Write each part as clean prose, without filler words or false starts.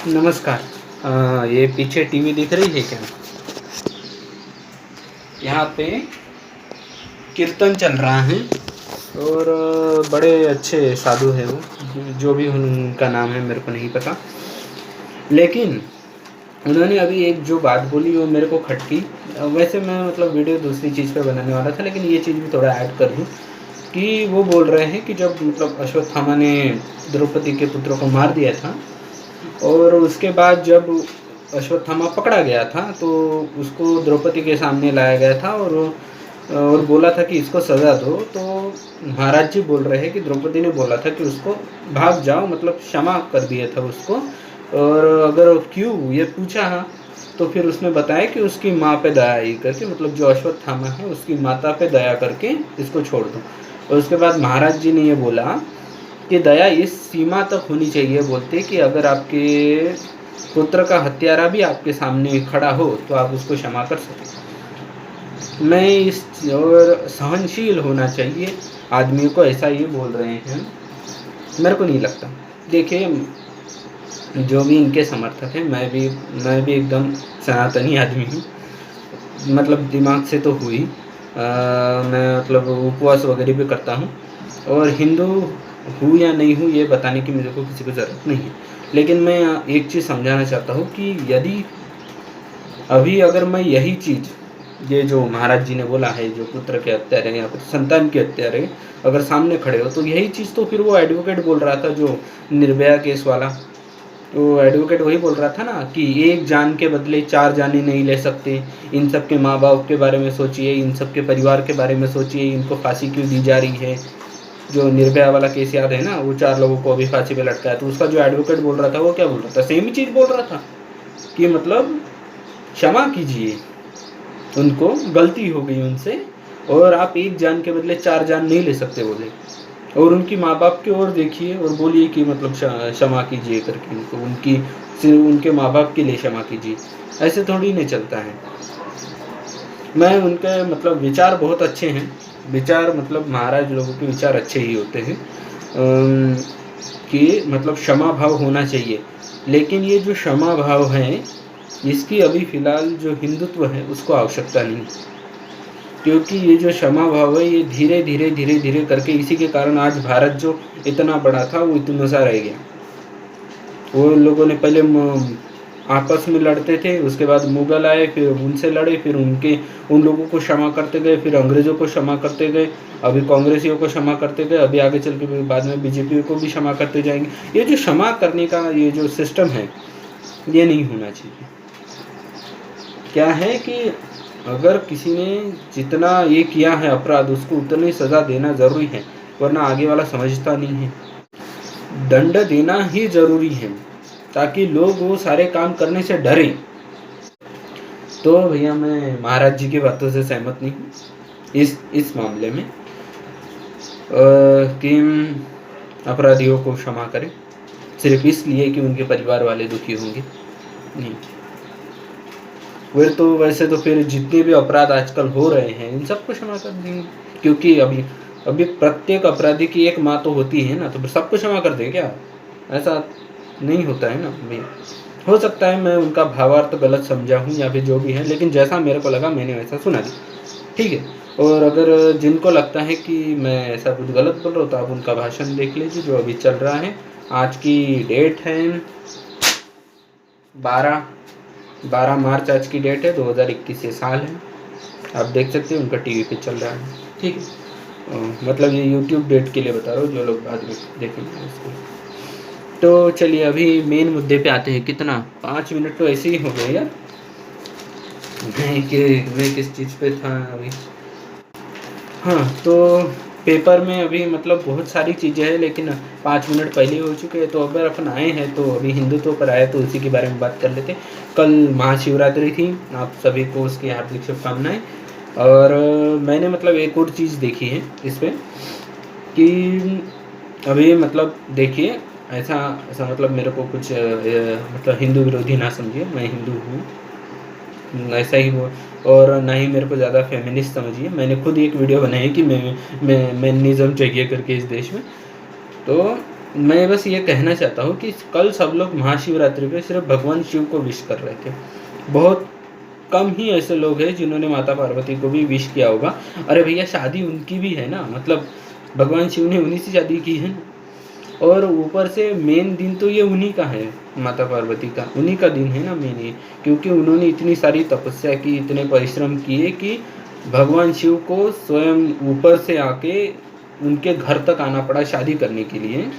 नमस्कार। ये पीछे टीवी दिख रही है क्या? यहाँ पे कीर्तन चल रहा है और बड़े अच्छे साधु हैं वो, जो भी उनका नाम है मेरे को नहीं पता, लेकिन उन्होंने अभी एक जो बात बोली वो मेरे को खटकी। वैसे मैं मतलब वीडियो दूसरी चीज़ पे बनाने वाला था, लेकिन ये चीज़ भी थोड़ा ऐड कर दूँ कि वो बोल रहे हैं कि जब मतलब अश्वत्थामा ने द्रौपदी के पुत्रों को मार दिया था और उसके बाद जब अश्वत्थामा पकड़ा गया था तो उसको द्रौपदी के सामने लाया गया था और बोला था कि इसको सज़ा दो। तो महाराज जी बोल रहे हैं कि द्रौपदी ने बोला था कि उसको भाग जाओ, मतलब क्षमा कर दिया था उसको। और अगर क्यों ये पूछा तो फिर उसने बताया कि उसकी माँ पे दया ही करके, मतलब जो अश्वत्थामा है उसकी माता पे दया करके इसको छोड़ दो। और उसके बाद महाराज जी ने ये बोला कि दया इस सीमा तक होनी चाहिए, बोलते कि अगर आपके पुत्र का हत्यारा भी आपके सामने खड़ा हो तो आप उसको क्षमा कर सकें। मैं इस और सहनशील होना चाहिए आदमी को, ऐसा ये बोल रहे हैं। मेरे को नहीं लगता। देखिए, जो भी इनके समर्थक हैं, मैं भी एकदम सनातनी आदमी हूँ, मतलब दिमाग से तो हुई। मैं मतलब उपवास वगैरह भी करता हूँ और हिंदू हूँ या नहीं हूँ ये बताने की मुझे को किसी को ज़रूरत नहीं है। लेकिन मैं एक चीज़ समझाना चाहता हूँ कि यदि अभी अगर मैं यही चीज़, ये जो महाराज जी ने बोला है, जो पुत्र के हत्यारे या फिर संतान के हत्यारे अगर सामने खड़े हो, तो यही चीज़ तो फिर वो एडवोकेट बोल रहा था जो निर्भया केस वाला, तो एडवोकेट वही बोल रहा था ना कि एक जान के बदले 4 जानें नहीं ले सकते। इन सब के माँ बाप के बारे में सोचिए, इन सब के परिवार के बारे में सोचिए, इनको फांसी क्यों दी जा रही है। जो निर्भया वाला केस याद है ना, वो 4 लोगों को अभी फांसी पे लटकाया, तो उसका जो एडवोकेट बोल रहा था वो क्या बोल रहा था, सेम ही चीज़ बोल रहा था कि मतलब क्षमा कीजिए, उनको गलती हो गई उनसे, और आप एक जान के बदले 4 जान नहीं ले सकते बोले। और उनकी माँ बाप की ओर देखिए और बोलिए कि मतलब क्षमा कीजिए करके, उनको उनके माँ बाप के लिए क्षमा कीजिए। ऐसे थोड़ी नहीं चलता है। मैं उनके मतलब विचार बहुत अच्छे हैं, विचार मतलब महाराज लोगों के विचार अच्छे ही होते हैं कि मतलब क्षमा भाव होना चाहिए। लेकिन ये जो क्षमा भाव है, इसकी अभी फ़िलहाल जो हिंदुत्व है उसको आवश्यकता नहीं, क्योंकि ये जो क्षमा भाव है ये धीरे धीरे धीरे धीरे करके, इसी के कारण आज भारत जो इतना बड़ा था वो इतना सा रह गया। वो लोगों ने पहले आपस में लड़ते थे, उसके बाद मुग़ल आए, फिर उनसे लड़े, फिर उन लोगों को क्षमा करते गए, फिर अंग्रेज़ों को क्षमा करते गए, अभी कांग्रेसियों को क्षमा करते गए, अभी आगे चल के बाद में बीजेपी को भी क्षमा करते जाएंगे। ये जो क्षमा करने का ये जो सिस्टम है ये नहीं होना चाहिए। क्या है कि अगर किसी ने जितना ये किया है अपराध, उसको उतनी सज़ा देना ज़रूरी है, वरना आगे वाला समझता नहीं है। दंड देना ही ज़रूरी है ताकि लोग वो सारे काम करने से डरें। तो भैया मैं महाराज जी की बातों से सहमत नहीं हूँ इस मामले में कि अपराधियों को क्षमा करें सिर्फ इसलिए कि उनके परिवार वाले दुखी होंगे। नहीं, वैसे तो फिर जितने भी अपराध आजकल हो रहे हैं इन सबको क्षमा कर देंगे, क्योंकि अभी प्रत्येक अपराधी की एक माँ तो होती है ना, तो फिर सबको क्षमा कर दें क्या? ऐसा नहीं होता है ना भाई। हो सकता है मैं उनका भावार्थ गलत समझा हूँ या फिर जो भी है, लेकिन जैसा मेरे को लगा मैंने वैसा सुना दिया, ठीक है। और अगर जिनको लगता है कि मैं ऐसा कुछ गलत बोल रहा हूँ तो आप उनका भाषण देख लीजिए जो अभी चल रहा है। आज की डेट है 12 मार्च आज की डेट है, 2021 ये साल है। आप देख सकते हैं उनका टीवी पे चल रहा है, ठीक है। मतलब ये यूट्यूब डेट के लिए बता रहा हूँ, जो लोग बाद में देखेंगे उसको। तो चलिए अभी मेन मुद्दे पे आते हैं। कितना 5 मिनट तो ऐसे ही हो गए यार। मैं किस चीज़ पे था अभी? हाँ, तो पेपर में अभी मतलब बहुत सारी चीज़ें हैं, लेकिन 5 मिनट पहले हो चुके हैं। तो अगर अपन आए हैं तो अभी हिंदुत्व पर आए तो उसी के बारे में बात कर लेते। कल महाशिवरात्रि थी, आप सभी को उसकी हार्दिक शुभकामनाएं। और मैंने मतलब एक और चीज़ देखी है इस पर कि अभी मतलब देखिए, ऐसा मतलब मेरे को कुछ मतलब हिंदू विरोधी ना समझिए, मैं हिंदू हूँ ऐसा ही वो, और ना ही मेरे को ज़्यादा फेमिनिस्ट समझिए। मैंने खुद एक वीडियो बनाई कि मैं फेमिनिज्म चाहिए करके इस देश में। तो मैं बस ये कहना चाहता हूँ कि कल सब लोग महाशिवरात्रि पे सिर्फ भगवान शिव को विश कर रहे थे। बहुत कम ही ऐसे लोग हैं जिन्होंने माता पार्वती को भी विश किया होगा। अरे भैया, शादी उनकी भी है ना, मतलब भगवान शिव ने उन्हीं से शादी की है ना। और ऊपर से मेन दिन तो ये उन्हीं का है, माता पार्वती का उन्हीं का दिन है ना मेन ये, क्योंकि उन्होंने इतनी सारी तपस्या की, इतने परिश्रम किए कि भगवान शिव को स्वयं ऊपर से आके उनके घर तक आना पड़ा शादी करने के लिए।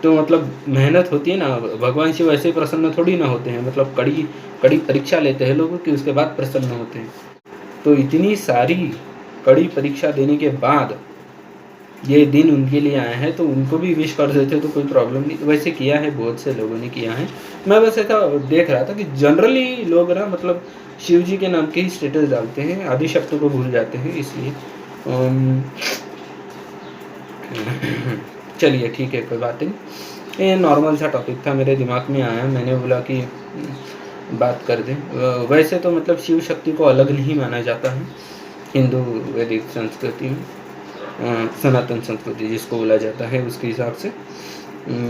तो मतलब मेहनत होती है ना, भगवान शिव ऐसे प्रसन्न थोड़ी ना होते हैं, मतलब कड़ी कड़ी परीक्षा लेते हैं लोगों की, उसके बाद प्रसन्न होते हैं। तो इतनी सारी कड़ी परीक्षा देने के बाद ये दिन उनके लिए आया है, तो उनको भी विश कर देते तो कोई प्रॉब्लम नहीं। वैसे किया है, बहुत से लोगों ने किया है। मैं बस ऐसा देख रहा था कि जनरली लोग ना मतलब शिव जी के नाम के ही स्टेटस डालते हैं, आदि शब्द को भूल जाते हैं, इसलिए चलिए ठीक है, कोई बात नहीं। ये नॉर्मल सा टॉपिक था, मेरे दिमाग में आया, मैंने बोला कि बात कर दें। वैसे तो मतलब शिव शक्ति को अलग नहीं माना जाता है हिंदू वैदिक संस्कृति में, सनातन संस्कृति जिसको बोला जाता है उसके हिसाब से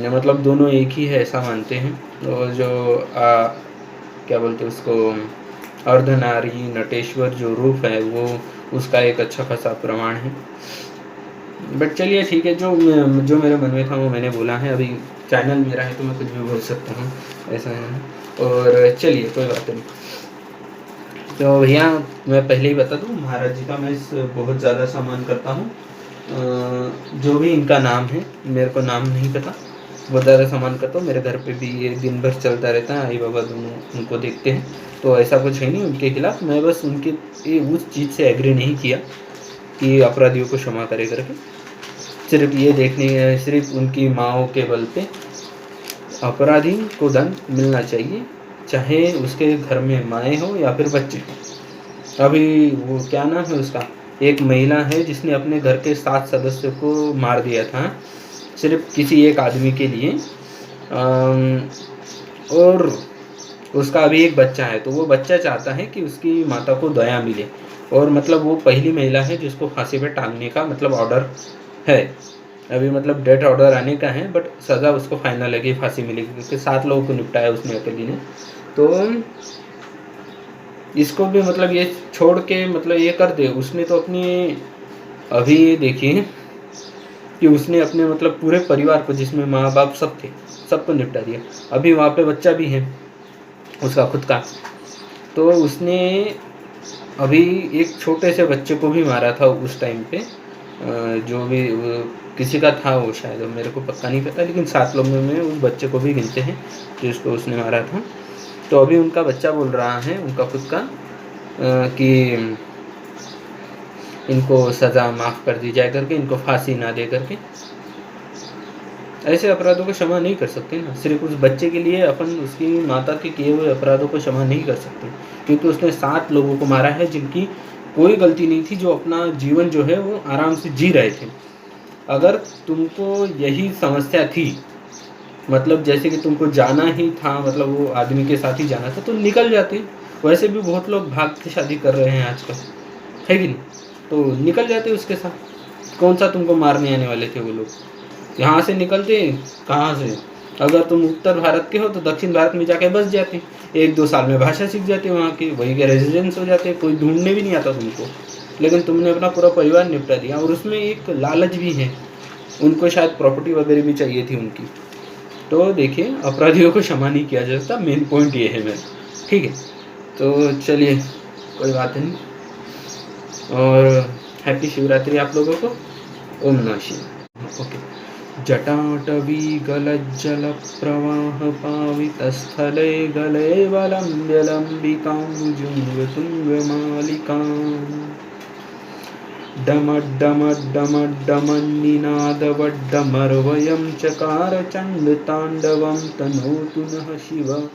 मतलब दोनों एक ही है ऐसा मानते हैं। और जो क्या बोलते हैं उसको, अर्धनारी नटेश्वर जो रूप है वो उसका एक अच्छा खासा प्रमाण है। बट चलिए ठीक है, जो मेरे मन में था वो मैंने बोला है। अभी चैनल मेरा है तो मैं कुछ भी बोल सकता हूँ, ऐसा है। और चलिए कोई बात नहीं। तो भैया मैं पहले ही बता दूँ, महाराज जी का मैं बहुत ज़्यादा सम्मान करता हूँ। जो भी इनका नाम है, मेरे को नाम नहीं पता, बहुत ज़्यादा सम्मान करता हूँ। मेरे घर पे भी ये दिन भर चलता रहता है, आई बाबा दोनों उनको देखते हैं, तो ऐसा कुछ है नहीं उनके खिलाफ। मैं बस उनके उस चीज़ से एग्री नहीं किया कि अपराधियों को क्षमा करे करके। सिर्फ ये देखने, सिर्फ उनकी माओ के बल पे अपराधी को दंड मिलना चाहिए, चाहे उसके घर में माएँ हो या फिर बच्चे हो। अभी वो क्या नाम है उसका, एक महिला है जिसने अपने घर के 7 सदस्यों को मार दिया था सिर्फ किसी एक आदमी के लिए। और उसका अभी एक बच्चा है, तो वो बच्चा चाहता है कि उसकी माता को दया मिले। और मतलब वो पहली महिला है जिसको फांसी पे टांगने का मतलब ऑर्डर है। अभी मतलब डेथ ऑर्डर आने का है, बट सज़ा उसको फाइनल है कि फांसी मिलेगी, क्योंकि 7 लोगों को निपटाया उसने अकेली ने। तो इसको भी मतलब ये छोड़ के मतलब ये कर दे। उसने तो अपनी, अभी ये देखिए कि उसने अपने मतलब पूरे परिवार को, जिसमें माँ बाप सब थे, सबको निपटा दिया। अभी वहाँ पे बच्चा भी है उसका खुद का, तो उसने अभी एक छोटे से बच्चे को भी मारा था उस टाइम पे। जो भी किसी का था वो, शायद मेरे को पक्का नहीं पता, लेकिन 7 लोगों में उस बच्चे को भी गिनते हैं जिसको उसने मारा था। तो अभी उनका बच्चा बोल रहा है, उनका खुद का, कि इनको सज़ा माफ़ कर दी जाए करके, इनको फांसी ना दे करके। ऐसे अपराधों को क्षमा नहीं कर सकते ना। सिर्फ उस बच्चे के लिए अपन उसकी माता के किए हुए अपराधों को क्षमा नहीं कर सकते, क्योंकि उसने 7 लोगों को मारा है जिनकी कोई गलती नहीं थी, जो अपना जीवन जो है वो आराम से जी रहे थे। अगर तुमको यही समस्या थी, मतलब जैसे कि तुमको जाना ही था, मतलब वो आदमी के साथ ही जाना था, तो निकल जाते। वैसे भी बहुत लोग भाग के शादी कर रहे हैं आजकल, है कि नहीं? तो निकल जाते उसके साथ। कौन सा तुमको मारने आने वाले थे वो लोग? यहाँ से निकलते, कहाँ से? अगर तुम उत्तर भारत के हो तो दक्षिण भारत में जाके बस जाते, 1-2 साल में भाषा सीख जाते, वहाँ की वही के रेजिडेंस हो जाते, कोई ढूंढने भी नहीं आता तुमको। लेकिन तुमने अपना पूरा परिवार निपटा दिया। और उसमें एक लालच भी है, उनको शायद प्रॉपर्टी वगैरह भी चाहिए थी उनकी। तो देखिए, अपराधियों को क्षमा नहीं किया जा सकता, मेन पॉइंट ये है मेरा, ठीक है? तो चलिए कोई बात नहीं, और हैप्पी शिवरात्रि आप लोगों को। ओम नमः शिवाय। ओके। जटाटवी गलज्जल प्रवाह पावितस्थले गले वलम्ब्य लम्बिकां जुङ्गतुङ्गमालिकां डमड्डमड्डमड्डमन्निनादवड्डमर्वयं चकार चण्डताण्डवं तनोतु नः शिवम्।